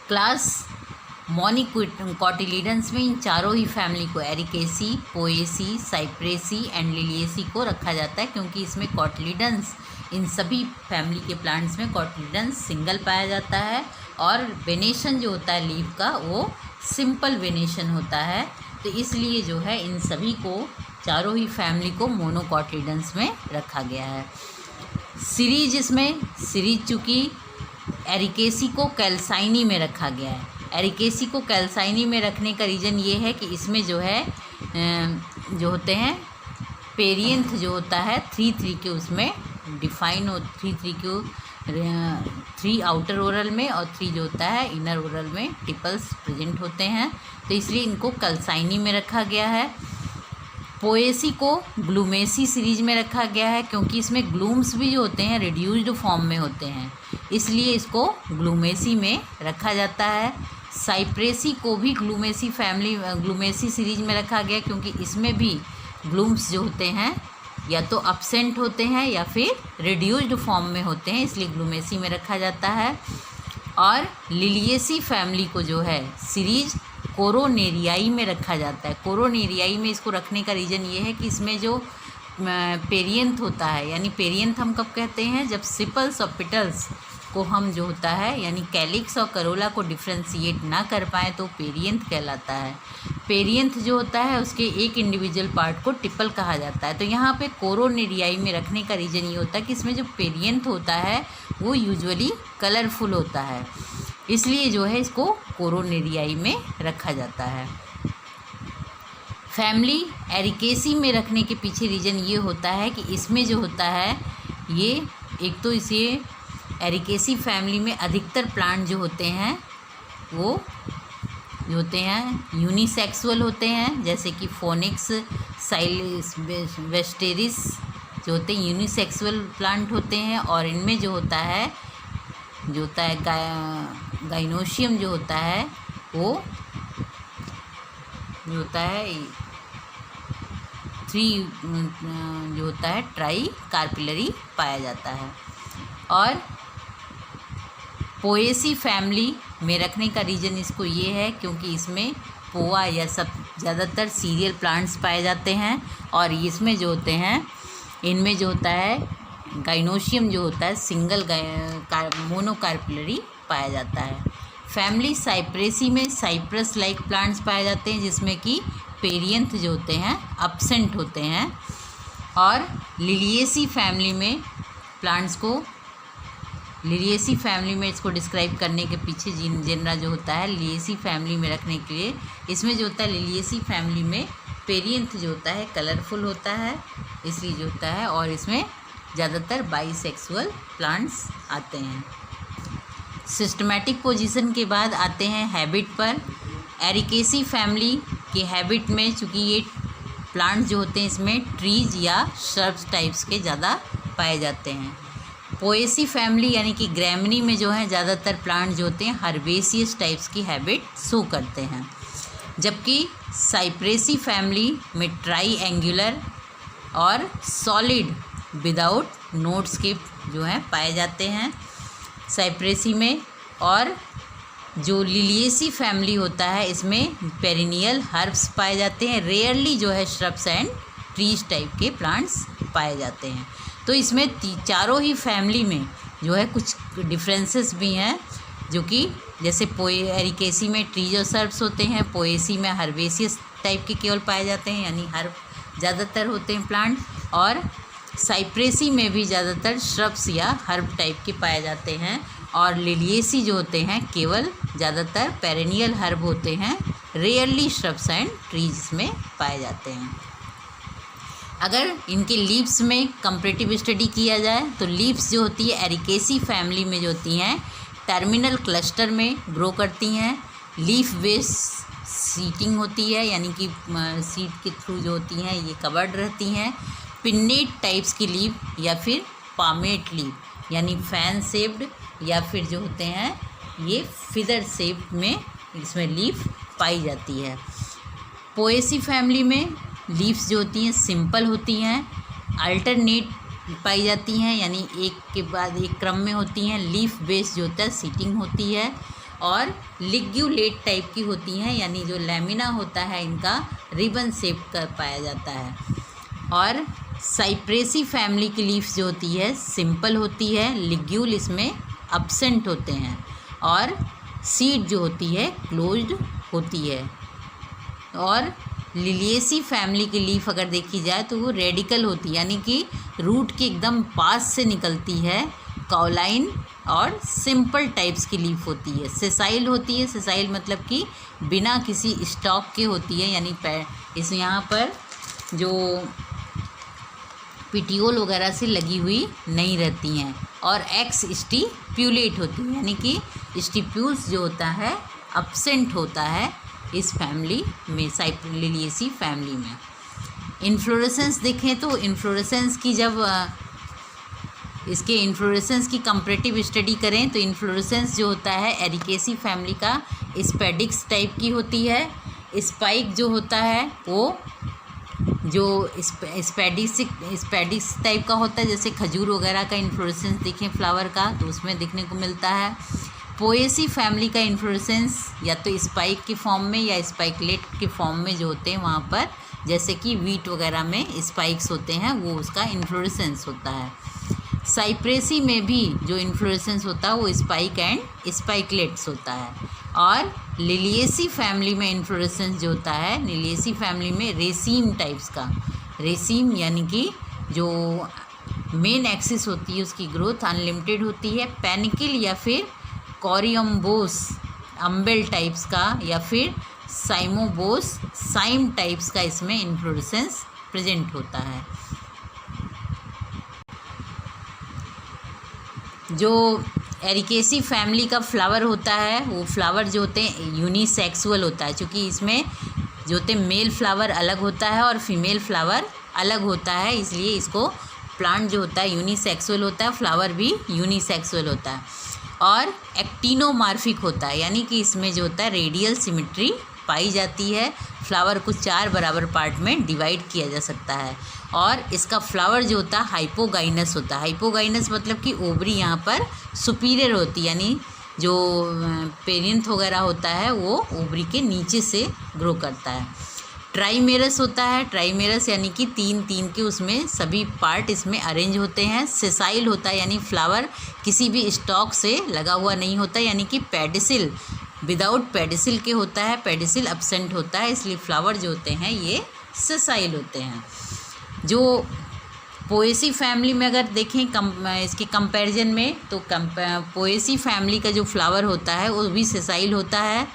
क्लास मोनोकोटिलिडन्स में इन चारों ही फैमिली को एरिकेसी, पोएसी, साइप्रेसी एंड लिलिएसी को रखा जाता है, क्योंकि इसमें कोटिलिडन्स, इन सभी फैमिली के प्लांट्स में कोटिलिडन्स सिंगल पाया जाता है और वेनेशन जो होता है लीफ का वो सिंपल वेनेशन होता है। तो इसलिए जो है इन सभी को, चारों ही फैमिली को मोनोकोटिलिडन्स में रखा गया है। सीरीज चूँकि एरिकेसी को कैल्साइनी में रखा गया है। एरिकेसी को कैल्साइनी में रखने का रीज़न ये है कि इसमें जो है जो होते हैं पेरियंथ जो होता है 3 के उसमें डिफाइन हो, 3 को 3 आउटर ओरल में और 3 जो होता है इनर ओरल में टिपल्स प्रेजेंट होते हैं, तो इसलिए इनको कैल्साइनी में रखा गया है। पोएसी को ग्लूमेसी सीरीज में रखा गया है, क्योंकि इसमें ग्लूम्स भी जो होते हैं रिड्यूस्ड फॉर्म में होते हैं, इसलिए इसको ग्लूमेसी में रखा जाता है। साइप्रेसी को भी ग्लूमेसी सीरीज में रखा गया, क्योंकि इसमें भी ग्लूम्स जो होते हैं या तो अब्सेंट होते हैं या फिर रिड्यूस्ड फॉर्म में होते हैं, इसलिए ग्लूमेसी में रखा जाता है। और लिलिएसी फैमिली को जो है सीरीज कोरोनेरियाई में रखा जाता है। कोरोनेरियाई में इसको रखने का रीज़न ये है कि इसमें जो पेरियंथ होता है, यानी पेरियंथ हम कब कहते हैं, जब सिपल्स और पिटल्स को हम जो होता है यानी कैलिक्स और करोला को डिफ्रेंशिएट ना कर पाएँ तो पेरियंथ कहलाता है। पेरियंथ जो होता है उसके एक इंडिविजुअल पार्ट को टिपल कहा जाता है। तो यहाँ पे कोरोनेरियाई में रखने का रीज़न ये होता है कि इसमें जो पेरियंथ होता है वो यूजुअली कलरफुल होता है, इसलिए जो है इसको कोरोनेरियाई में रखा जाता है। फैमिली एरिकेसी में रखने के पीछे रीज़न ये होता है कि इसमें जो होता है ये एक तो इसे एरिकेसी फैमिली में अधिकतर प्लांट जो होते हैं वो जो होते हैं यूनिसेक्सुअल होते हैं, जैसे कि फोनिक्स, साइलिस, वेस्टेरिस जो होते हैं यूनिसेक्सुअल प्लांट होते हैं। और इनमें जो होता है गाइनोशियम जो होता है वो जो होता है जो होता है ट्राई कार्पिलरी पाया जाता है। और पोएसी फैमिली में रखने का रीज़न इसको ये है क्योंकि इसमें पोआ या सब ज़्यादातर सीरियल प्लांट्स पाए जाते हैं, और इसमें जो होते हैं इनमें जो होता है गाइनोशियम जो होता है सिंगल मोनोकार्पिलरी पाया जाता है। फैमिली साइप्रेसी में साइप्रस लाइक प्लांट्स पाए जाते हैं जिसमें कि पेरियंथ जो होते हैं अब्सेंट होते हैं। और लिलिएसी फैमिली में प्लांट्स को लिलिएसी फैमिली में इसको डिस्क्राइब करने के पीछे जेनरा जो होता है लिलिएसी फैमिली में रखने के लिए, इसमें जो होता है लिलिएसी फैमिली में पेरियंथ जो होता है कलरफुल होता है, इसलिए जो होता है, और इसमें ज़्यादातर बाइसेक्सुअल प्लांट्स आते हैं। सिस्टमैटिक पोजीशन के बाद आते हैं हैबिट पर। एरिकेसी फैमिली के हैबिट में चूँकि ये प्लांट्स जो होते हैं इसमें ट्रीज या श्रब्स टाइप्स के ज़्यादा पाए जाते हैं। पोएसी फैमिली यानी कि ग्रैमनी में जो है ज़्यादातर प्लांट जो होते हैं हर्बेसियस टाइप्स की हैबिट शो करते हैं, जबकि साइप्रेसी फैमिली में ट्राई एंगुलर और सॉलिड विदाउट नोड्स के जो हैं पाए जाते हैं साइप्रेसी में। और जो लिलिएसी फैमिली होता है इसमें पेरिनियल हर्ब्स पाए जाते हैं, रेयरली जो है श्रब्स एंड ट्रीज टाइप के प्लांट्स पाए जाते हैं। तो इसमें चारों ही फैमिली में जो है कुछ डिफरेंसेस भी हैं, जो कि जैसे एरिकेसी में ट्रीज और सर्ब्स होते हैं, पोएसी में हर्बेसियस टाइप के केवल पाए जाते हैं यानी हर्ब ज़्यादातर होते हैं प्लांट, और साइप्रेसी में भी ज़्यादातर श्रब्स या हर्ब टाइप के पाए जाते हैं। और लिलिएसी जो होते हैं केवल ज़्यादातर पेरेनियल हर्ब होते हैं, रेयरली श्रब्स एंड ट्रीज में पाए जाते हैं। अगर इनके लीव्स में कंपैरेटिव स्टडी किया जाए तो लीव्स जो होती है एरिकेसी फैमिली में जो होती हैं टर्मिनल क्लस्टर में ग्रो करती हैं, लीफ बेस सीटिंग होती है यानी कि सीट के थ्रू जो होती हैं ये कवर्ड रहती हैं। पिन्नेट टाइप्स की लीव या फिर पामेट लीव यानी फैन शेप्ड या फिर जो होते हैं ये फिदर शेप में इसमें लीफ पाई जाती है। पोएसी फैमिली में लीव्स जो होती हैं सिंपल होती हैं, अल्टरनेट पाई जाती हैं यानी एक के बाद एक क्रम में होती हैं, लीफ बेस जो होता है सीटिंग होती है, और लिग्यूलेट टाइप की होती हैं यानी जो लैमिना होता है इनका रिबन शेप का पाया जाता है। और साइप्रेसी फैमिली की लीफ जो होती है सिंपल होती है, लिग्यूल इसमें अब्सेंट होते हैं, और सीड जो होती है क्लोज्ड होती है। और लिलिएसी फैमिली की लीफ अगर देखी जाए तो वो रेडिकल होती है यानी कि रूट के एकदम पास से निकलती है, कॉलाइन और सिंपल टाइप्स की लीफ होती है। सेसाइल होती है, सेसाइल मतलब कि बिना किसी स्टॉक के होती है यानी इस यहाँ पर जो पिटियोल वगैरह से लगी हुई नहीं रहती हैं। और एक्स स्टिप्यूलेट होती है यानी कि स्टिप्यूल्स जो होता है अब्सेंट होता है इस फैमिली में, लिलिएसी फैमिली में। इन्फ्लोरेसेंस देखें तो इन्फ्लोरेसेंस की जब इसके इन्फ्लोरेसेंस की कंपैरेटिव स्टडी करें तो इन्फ्लोरेसेंस जो होता है एरिकेसी फैमिली का स्पेडिक्स टाइप की होती है। स्पाइक जो होता है वो जो स्पेडिक्स टाइप का होता है, जैसे खजूर वगैरह का इन्फ्लोरेसेंस देखें फ्लावर का तो उसमें देखने को मिलता है। पोएसी फैमिली का इन्फ्लोरेसेंस या तो स्पाइक के फॉर्म में या स्पाइकलेट के फॉर्म में जो होते हैं वहाँ पर, जैसे कि वीट वगैरह में स्पाइक्स होते हैं वो उसका इन्फ्लोरेसेंस होता है। साइप्रेसी में भी जो इन्फ्लोरेसेंस होता है वो स्पाइक एंड स्पाइकलेट्स होता है। और लिलिएसी फैमिली में इन्फ्लोरेसेंस जो होता है, लिलिएसी फैमिली में रेसीम टाइप्स का, रेसीम यानी कि जो मेन एक्सिस होती है उसकी ग्रोथ अनलिमिटेड होती है। पैनिकल या फिर कॉरियम्बोस अम्बेल टाइप्स का या फिर साइमोबोस साइम टाइप्स का इसमें इन्फ्लोरेसेंस प्रेजेंट होता है। जो एरिकेसी फैमिली का फ्लावर होता है वो फ्लावर जो होते हैं यूनिसेक्सुअल होता है, क्योंकि इसमें जो होते मेल फ्लावर अलग होता है और फीमेल फ्लावर अलग होता है, इसलिए इसको प्लांट जो होता है यूनिसेक्सुअल होता है, फ्लावर भी यूनिसेक्सुअल होता है। और एक्टिनोमार्फिक होता है, यानी कि इसमें जो होता है रेडियल सिमेट्री पाई जाती है। फ्लावर को 4 बराबर पार्ट में डिवाइड किया जा सकता है। और इसका फ्लावर जो होता है हाइपोगाइनस होता है। हाइपोगाइनस मतलब कि ओवरी यहाँ पर सुपीरियर होती है, यानी जो पेरियंथ वगैरह होता है वो ओवरी के नीचे से ग्रो करता है। ट्राइमेरस होता है, ट्राइमेरस यानी कि 3 के उसमें सभी पार्ट इसमें अरेंज होते हैं। सेसाइल होता है, यानी फ्लावर किसी भी स्टॉक से लगा हुआ नहीं होता, यानी कि पेडिसिल विदाउट पेडिसिल के होता है, पेडिसिल एब्सेंट होता है, इसलिए फ्लावर जो होते हैं ये सेसाइल होते हैं। जो पोएसी फैमिली में अगर देखें इसके कंपैरिजन में, तो पोएसी फैमिली का जो फ्लावर होता है वो भी सेसाइल होता है,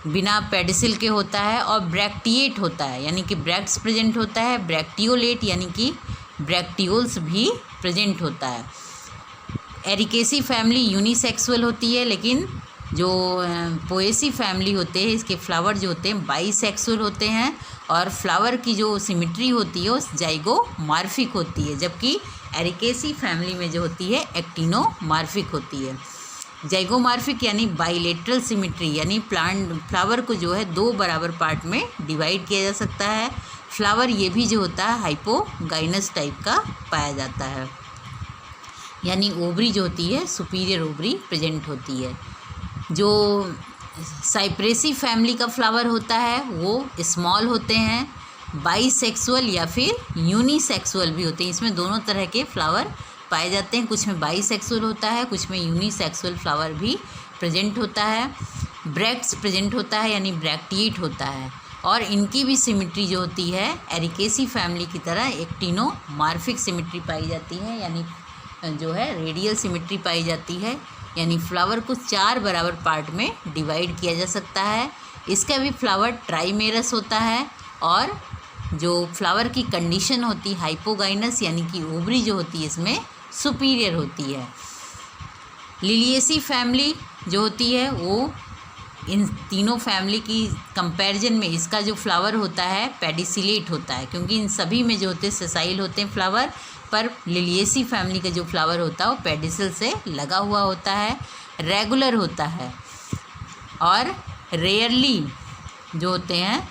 बिना पेडिसिल के होता है और ब्रैक्टिएट होता है, यानी कि ब्रैक्ट्स प्रेजेंट होता है। ब्रैक्टियोलेट यानी कि ब्रैक्टियोल्स भी प्रेजेंट होता है। एरिकेसी फैमिली यूनिसेक्सुअल होती है, लेकिन जो पोएसी फैमिली होते हैं इसके फ्लावर जो होते हैं बाईसेक्सुअल होते हैं और फ्लावर की जो सिमेट्री होती है वो जाइगोमार्फिक होती है, जबकि एरिकेसी फैमिली में जो होती है एक्टिनोमार्फिक होती है। जाइगोमार्फिक यानी बाइलेटरल सिमेट्री, यानी फ्लावर को जो है 2 बराबर पार्ट में डिवाइड किया जा सकता है। फ्लावर ये भी जो होता है हाइपोगाइनस टाइप का पाया जाता है, यानी ओवरी जो होती है सुपीरियर ओवरी प्रेजेंट होती है। जो साइप्रेसी फैमिली का फ्लावर होता है वो स्मॉल होते हैं, बाईसेक्सुअल या फिर यूनिसेक्सुअल भी होते हैं। इसमें दोनों तरह के फ्लावर पाए जाते हैं, कुछ में बाईसेक्सुअल होता है, कुछ में यूनिसेक्सुअल फ्लावर भी प्रेजेंट होता है। ब्रैक्ट्स प्रेजेंट होता है, यानी ब्रैक्टिएट होता है, और इनकी भी सिमेट्री जो होती है एरिकेसी फैमिली की तरह एक्टिनोमार्फिक सिमेट्री पाई जाती है, यानी जो है रेडियल सिमेट्री पाई जाती है, यानी फ्लावर को 4 बराबर पार्ट में डिवाइड किया जा सकता है। इसका भी फ्लावर ट्राइमेरस होता है और जो फ्लावर की कंडीशन होती है हाइपोगाइनस, यानी कि ओवरी जो होती है इसमें सुपीरियर होती है। लिलिएसी फैमिली जो होती है वो इन तीनों फैमिली की कंपैरिजन में इसका जो फ्लावर होता है पेडिसिलेट होता है, क्योंकि इन सभी में जो होते हैं सेसाइल होते हैं फ्लावर, पर लिलिएसी फैमिली का जो फ्लावर होता है वो पेडिसिल से लगा हुआ होता है, रेगुलर होता है और रेयरली जो होते हैं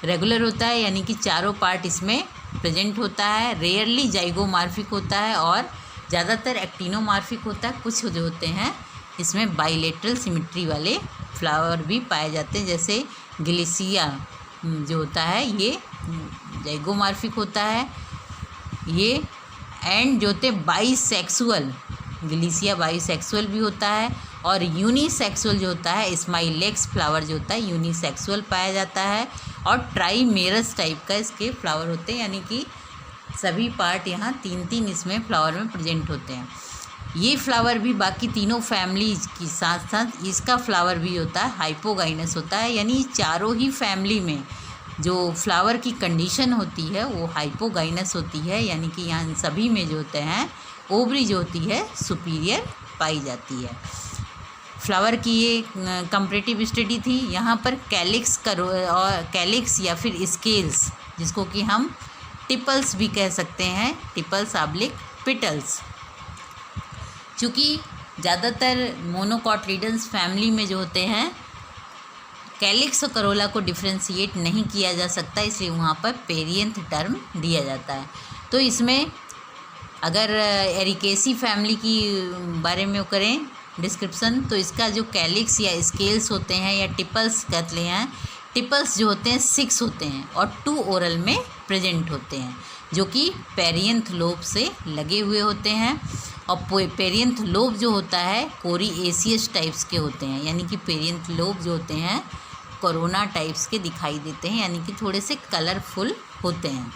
रेगुलर होता है, यानी कि चारों पार्ट इसमें प्रेजेंट होता है। रेयरली जाइगोमार्फिक होता है और ज़्यादातर एक्टिनोमार्फिक होता है। कुछ जो होते हैं इसमें बाइलेटरल सिमेट्री वाले फ्लावर भी पाए जाते हैं, जैसे ग्लिसिया जो होता है ये जाइगोमार्फिक होता है ये, एंड जो होते बाईसेक्सुअल, ग्लिसिया बाईसेक्सुअल भी होता है, और यूनिसेक्सुअल जो होता है स्माइलेक्स फ्लावर जो होता है यूनिसेक्सुअल पाया जाता है, और ट्राइमेरस टाइप का इसके फ्लावर होते हैं, यानी कि सभी पार्ट यहाँ 3 इसमें फ्लावर में प्रेजेंट होते हैं। ये फ्लावर भी बाकी तीनों फैमिलीज के साथ साथ इसका फ्लावर भी होता है हाइपोगाइनस होता है, यानी चारों ही फैमिली में जो फ्लावर की कंडीशन होती है वो हाइपोगाइनस होती है, यानी कि यहाँ सभी में जो होते हैं ओवरी जो होती है सुपीरियर पाई जाती है। फ्लावर की ये कंपैरेटिव स्टडी थी। यहाँ पर कैलिक्स और कैलिक्स या फिर स्केल्स, जिसको कि हम टिपल्स भी कह सकते हैं, टिपल्स ऑब्लिक पिटल्स, चूँकि ज़्यादातर मोनोकॉटिलिडन्स फैमिली में जो होते हैं कैलिक्स और करोला को डिफ्रेंशिएट नहीं किया जा सकता, इसलिए वहाँ पर पेरियंथ टर्म दिया जाता है। तो इसमें अगर एरिकेसी फैमिली की बारे में करें डिस्क्रिप्शन, तो इसका जो कैलिक्स या स्केल्स होते हैं या टिपल्स कहते हैं, टिपल्स जो होते हैं 6 होते हैं और 2 ओरल में प्रेजेंट होते हैं। जो कि पेरियंथ लोब से लगे हुए होते हैं। और पेरियंथ लोब जो होता है कोरिएसियस टाइप्स के होते हैं, यानी कि पेरियंथ लोब जो होते हैं कोरोना टाइप्स के दिखाई देते हैं, यानी कि थोड़े से कलरफुल होते हैं,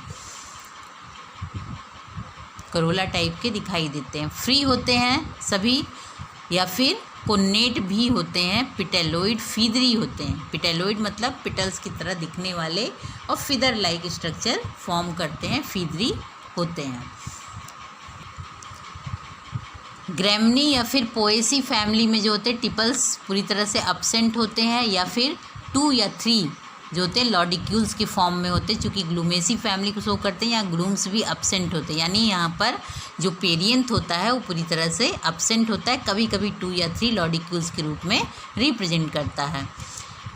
करोला टाइप के दिखाई देते हैं। फ्री होते हैं सभी, या फिर कोन्नेट भी होते हैं। पिटेलोइड फीदरी होते हैं। पिटेलोइड मतलब पिटल्स की तरह दिखने वाले और फिदर लाइक स्ट्रक्चर फॉर्म करते हैं, फीदरी होते हैं। ग्रैमनी या फिर पोएसी फैमिली में जो होते हैं टिपल्स पूरी तरह से अब्सेंट होते हैं, या फिर 2 या 3 जो होते हैं लॉडिक्यूल्स के फॉर्म में होते हैं। चूँकि ग्लूमेसी फैमिली को शो करते हैं, यहाँ ग्लूम्स भी अब्सेंट होते हैं, यानी यहाँ पर जो पेरियंथ होता है वो पूरी तरह से अब्सेंट होता है, कभी कभी 2 या 3 लॉडिक्यूल्स के रूप में रिप्रेजेंट करता है।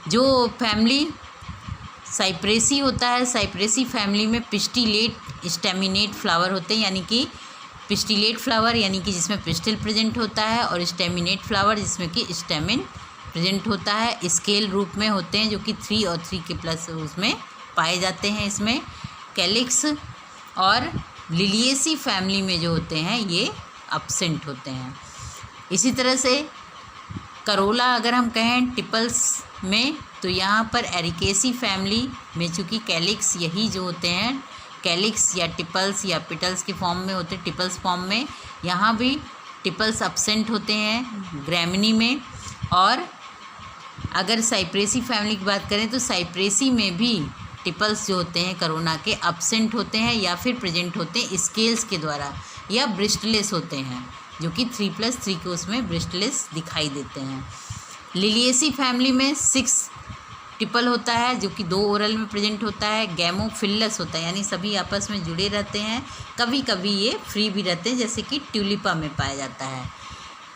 जो फैमिली साइप्रेसी होता है, साइप्रेसी फैमिली में पिस्टिलेट स्टेमिनेट फ्लावर होते हैं, यानी कि पिस्टिलेट फ्लावर यानी कि जिसमें पिस्टिल प्रेजेंट होता है, और स्टेमिनेट फ्लावर जिसमें कि स्टेमिन प्रेजेंट होता है। स्केल रूप में होते हैं, जो कि 3 और 3 के प्लस उसमें पाए जाते हैं। इसमें कैलिक्स और लिलिएसी फैमिली में जो होते हैं ये अब्सेंट होते हैं। इसी तरह से करोला अगर हम कहें टिपल्स में, तो यहाँ पर एरिकेसी फैमिली में चूँकि कैलिक्स यही जो होते हैं, कैलिक्स या टिपल्स या पिटल्स के फॉर्म में होते हैं, टिपल्स फॉर्म में, यहाँ भी टिपल्स अब्सेंट होते हैं ग्रैमिनी में। और अगर साइप्रेसी फैमिली की बात करें तो साइप्रेसी में भी टिपल्स जो होते हैं करोना के अब्सेंट होते हैं, या फिर प्रेजेंट होते हैं स्केल्स के द्वारा, या ब्रिस्टलेस होते हैं, जो कि 3+3 के उसमें ब्रिस्टलेस दिखाई देते हैं। लिलिएसी फैमिली में 6 टिपल होता है, जो कि 2 ओरल में प्रेजेंट होता है। गैमोफिलस होता है, यानी सभी आपस में जुड़े रहते हैं, कभी कभी ये फ्री भी रहते हैं, जैसे कि ट्यूलिपा में पाया जाता है।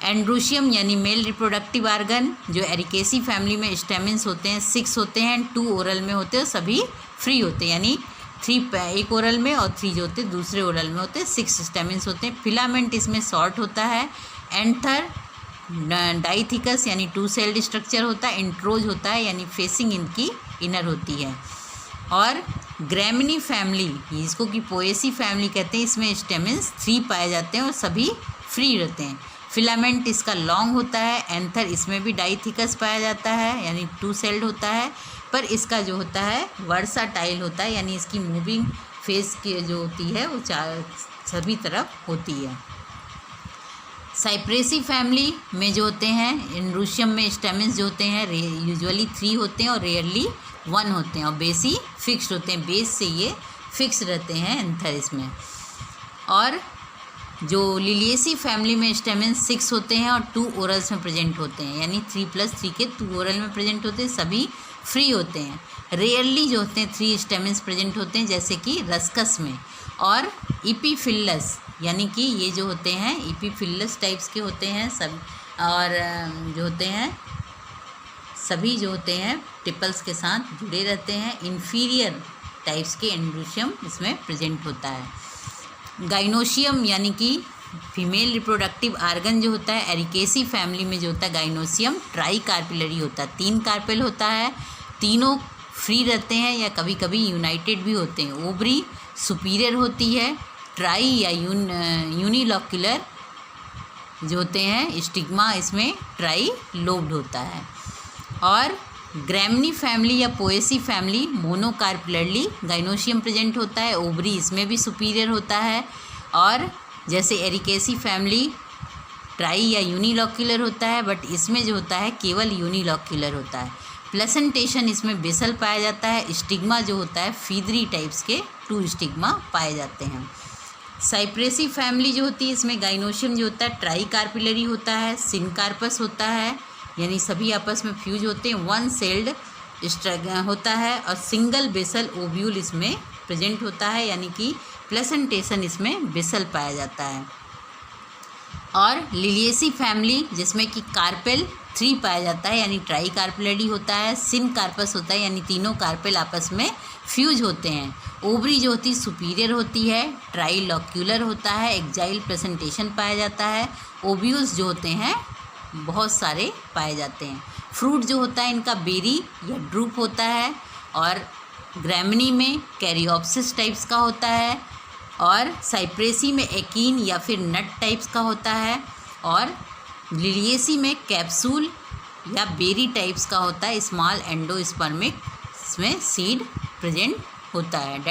एंड्रोशियम यानी मेल रिप्रोडक्टिव आर्गन, जो एरिकेसी फैमिली में स्टेमिन्स होते हैं 6 होते हैं, 2 ओरल में होते हैं, सभी फ्री होते हैं, यानी 3 एक ओरल में और 3 जो होते हैं दूसरे ओरल में होते हैं, 6 स्टेमिन्स होते हैं। फिलामेंट इसमें शॉर्ट होता है। एंथर डाइथिकस यानी 2 सेल्ड स्ट्रक्चर होता है। इंट्रोज होता है, यानी फेसिंग इनकी इनर होती है। और ग्रैमिनी फैमिली, जिसको कि पोएसी फैमिली कहते हैं, इसमें स्टेमिन्स 3 पाए जाते हैं और सभी फ्री रहते हैं। फिलामेंट इसका लॉन्ग होता है। एंथर इसमें भी डाइथिकस पाया जाता है, यानी 2 सेल्ड होता है, पर इसका जो होता है वर्साटाइल होता है, यानी इसकी मूविंग फेस की जो होती है वो सभी तरफ होती है। साइप्रेसी फैमिली में जो होते हैं एंड्रोशियम में स्टेमिन्स जो होते हैं यूजुअली 3 होते हैं और रेयरली 1 होते हैं, और बेसी फिक्स्ड होते हैं, बेस से ये फिक्स रहते हैं एंथर इसमें। और जो लिलिएसी फैमिली में स्टेमिन्स 6 होते हैं और 2 ओरल्स में प्रेजेंट होते हैं, यानी 3+3 के 2 ओरल में प्रेजेंट होते हैं, सभी फ्री होते हैं। रेयरली जो होते हैं 3 स्टेमिन्स प्रेजेंट होते हैं, जैसे कि रस्कस में। और इपीफिलस यानी कि ये जो होते हैं इपीफिलस टाइप्स के होते हैं सब, और जो होते हैं सभी जो होते हैं टिपल्स के साथ जुड़े रहते हैं। इन्फीरियर टाइप्स के एंड्रोशियम इसमें प्रेजेंट होता है। गाइनोशियम यानी कि फीमेल रिप्रोडक्टिव आर्गन जो होता है एरिकेसी फैमिली में जो होता है गाइनोशियम ट्राई कार्पिलरी होता है, 3 कार्पेल होता है, तीनों फ्री रहते हैं या कभी कभी यूनाइटेड भी होते हैं। ओवरी सुपीरियर होती है। ट्राई या यूनिलॉक्यूलर जो होते हैं, स्टिग्मा इसमें ट्राई लोब्ड होता है। और ग्रैमिनी फैमिली या पोएसी फैमिली मोनोकार्पिलरली गाइनोशियम प्रेजेंट होता है, ओवरी इसमें भी सुपीरियर होता है। और जैसे एरिकेसी फैमिली ट्राई या यूनिलॉक्यूलर होता है, बट इसमें जो होता है केवल यूनिलॉक्यूलर होता है। प्लेसेंटेशन इसमें बेसल पाया जाता है। स्टिग्मा जो होता है फीदरी टाइप्स के 2 स्टिग्मा पाए जाते हैं। साइप्रेसी फैमिली जो होती है इसमें गाइनोशियम जो होता है ट्राई कार्पिलरी होता है, सिनकार्पस होता है, यानी सभी आपस में फ्यूज होते हैं, 1 सेल्ड होता है, और सिंगल बेसल ओव्यूल इसमें प्रेजेंट होता है, यानी कि प्लेसेंटेशन इसमें बेसल पाया जाता है। और लिलिएसी फैमिली जिसमें कि कार्पेल 3 पाया जाता है, यानी ट्राई कार्पिलरी होता है, सिन कार्पस होता है, यानी तीनों कार्पेल आपस में फ्यूज होते हैं। ओवरी जो होती है सुपीरियर होती है, ट्राई लॉक्यूलर होता है, एक्जाइल प्रेजेंटेशन पाया जाता है। ओव्यूल्स जो होते हैं बहुत सारे पाए जाते हैं। फ्रूट जो होता है इनका बेरी या ड्रूप होता है। और ग्रैमिनी में कैरियोप्सिस टाइप्स का होता है। और साइप्रेसी में एकीन या फिर नट टाइप्स का होता है, और लिलिएसी में कैप्सूल या बेरी टाइप्स का होता है। स्मॉल एंडोस्पर्मिक इसमें सीड प्रेजेंट होता है।